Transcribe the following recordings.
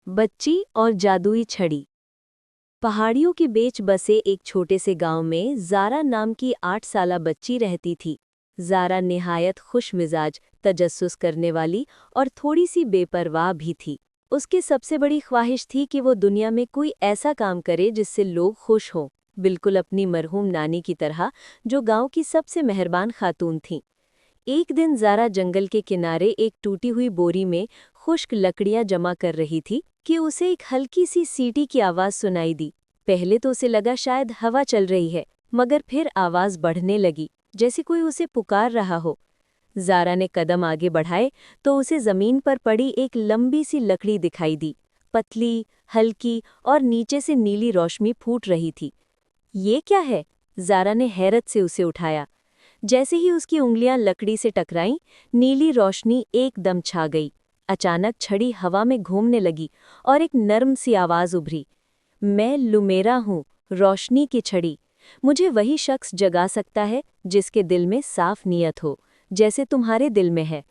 बच्ची और जादुई छड़ी। पहाड़ियों के बीच बसे एक छोटे से गांव में ज़ारा नाम की 8 साला बच्ची रहती थी। ज़ारा निहायत खुश मिजाज, तजस्सुस करने वाली और थोड़ी सी बेपरवाह भी थी। उसकी सबसे बड़ी ख्वाहिश थी कि वो दुनिया में कोई ऐसा काम करे जिससे लोग खुश हों, बिल्कुल अपनी मरहूम नानी की तरह, जो गांव की सबसे मेहरबान खातून थीं। एक दिन ज़ारा जंगल के किनारे एक टूटी हुई बोरी में खुश्क लकड़ियां जमा कर रही थी कि उसे एक हल्की सी सीटी की आवाज़ सुनाई दी। पहले तो उसे लगा शायद हवा चल रही है, मगर फिर आवाज़ बढ़ने लगी, जैसे कोई उसे पुकार रहा हो। ज़ारा ने कदम आगे बढ़ाए तो उसे ज़मीन पर पड़ी एक लंबी सी लकड़ी दिखाई दी, पतली, हल्की और नीचे से नीली रोशनी फूट रही थी। ये क्या है? ज़ारा ने हैरत से उसे उठाया। जैसे ही उसकी उंगलियां लकड़ी से टकराईं, नीली रोशनी एकदम छा गई। अचानक छड़ी हवा में घूमने लगी और एक नर्म सी आवाज उभरी। मैं लुमेरा हूँ, रोशनी की छड़ी। मुझे वही शख्स जगा सकता है जिसके दिल में साफ नीयत हो, जैसे तुम्हारे दिल में है।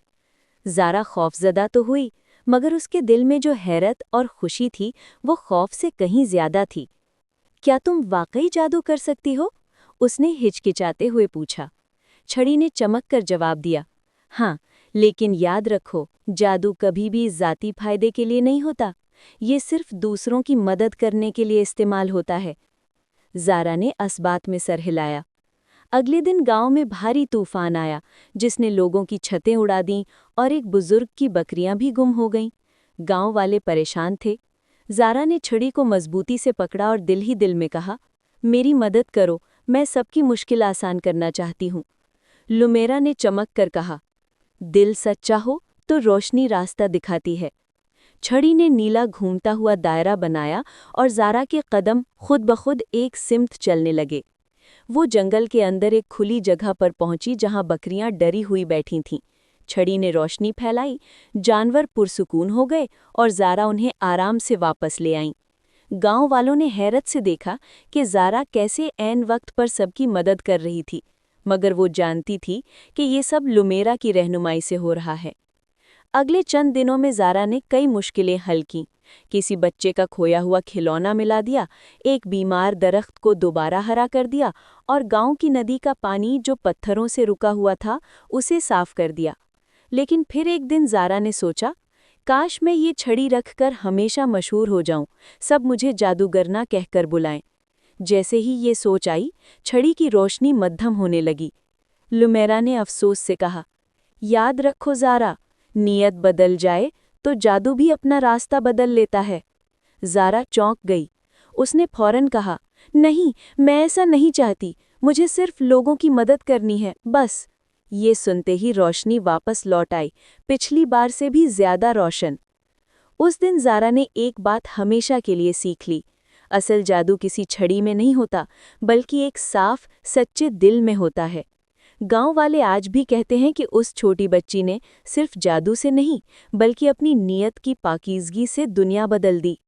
ज़ारा खौफजदा तो हुई, मगर उसके दिल में जो हैरत और खुशी थी वो खौफ से कहीं ज्यादा थी। क्या तुम वाकई जादू कर सकती हो? उसने हिचकिचाते हुए पूछा। छड़ी ने चमक कर जवाब दिया, हाँ, लेकिन याद रखो, जादू कभी भी ज़ाती फायदे के लिए नहीं होता। ये सिर्फ दूसरों की मदद करने के लिए इस्तेमाल होता है। ज़ारा ने असबात में सर हिलाया। अगले दिन गांव में भारी तूफान आया, जिसने लोगों की छतें उड़ा दीं और एक बुजुर्ग की बकरियां भी गुम हो गईं। गांव वाले परेशान थे। ज़ारा ने छड़ी को मजबूती से पकड़ा और दिल ही दिल में कहा, मेरी मदद करो, मैं सबकी मुश्किल आसान करना चाहती हूँ। लुमेरा ने चमक कर कहा, दिल सच्चा हो तो रोशनी रास्ता दिखाती है। छड़ी ने नीला घूमता हुआ दायरा बनाया और ज़ारा के कदम खुद ब खुद एक सिमत चलने लगे। वो जंगल के अंदर एक खुली जगह पर पहुंची जहां बकरियां डरी हुई बैठी थीं। छड़ी ने रोशनी फैलाई, जानवर पुरसुकून हो गए और ज़ारा उन्हें आराम से वापस ले आईं। गांव वालों ने हैरत से देखा कि ज़ारा कैसे ऐन वक्त पर सबकी मदद कर रही थी, मगर वो जानती थी कि ये सब लुमेरा की रहनुमाई से हो रहा है। अगले चंद दिनों में ज़ारा ने कई मुश्किलें हल कीं। किसी बच्चे का खोया हुआ खिलौना मिला दिया, एक बीमार दरख्त को दोबारा हरा कर दिया और गांव की नदी का पानी जो पत्थरों से रुका हुआ था उसे साफ कर दिया। लेकिन फिर एक दिन ज़ारा ने सोचा, काश मैं ये छड़ी रखकर हमेशा मशहूर हो जाऊं, सब मुझे जादूगरना कहकर बुलाएं। जैसे ही ये सोच आई, छड़ी की रोशनी मद्धम होने लगी। लुमेरा ने अफसोस से कहा, याद रखो ज़ारा, नीयत बदल जाए तो जादू भी अपना रास्ता बदल लेता है। ज़ारा चौंक गई। उसने फौरन कहा, नहीं, मैं ऐसा नहीं चाहती, मुझे सिर्फ लोगों की मदद करनी है, बस। ये सुनते ही रोशनी वापस लौट आई, पिछली बार से भी ज्यादा रोशन। उस दिन ज़ारा ने एक बात हमेशा के लिए सीख ली, असल जादू किसी छड़ी में नहीं होता, बल्कि एक साफ, सच्चे दिल में होता है। गांव वाले आज भी कहते हैं कि उस छोटी बच्ची ने सिर्फ जादू से नहीं, बल्कि अपनी नीयत की पाकीज़गी से दुनिया बदल दी।